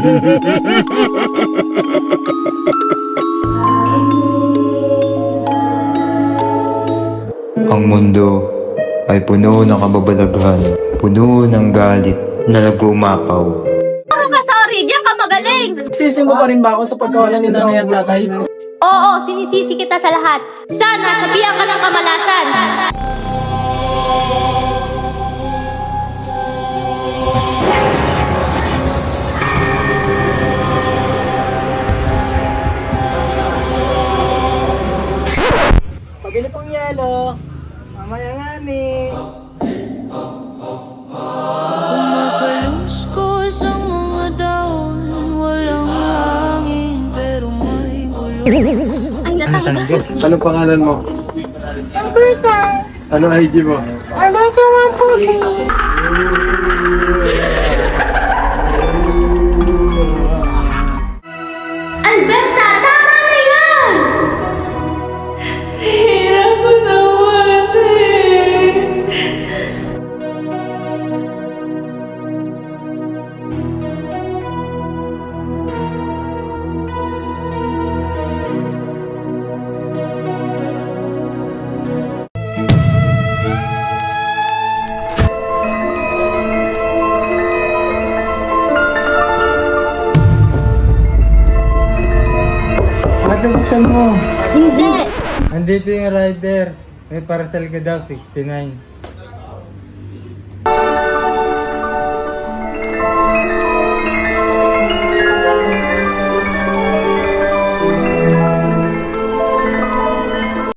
Ang mundo ay puno ng kababalaghan, puno ng galit na nag-umakaw. Ano ka, sorry? Diyan ka magaling! Sisi mo pa rin ba ako sa pagkawala ni nanay at tatay? Oo, sinisisi kita sa lahat. Sana sabihan ka ng kamalasan. Pabili pong yelo. Mamaya nga ni. Kumakaluskos ang mga daon. Walang hangin pero may bulong. Ay, natanggal. Ano pangalan mo? Ano IG mo? Alberta, tama na yan! Hirap ko na umatin. Bakit buksan mo? Hindi. Andito yung rider. May parcel ka daw, 69.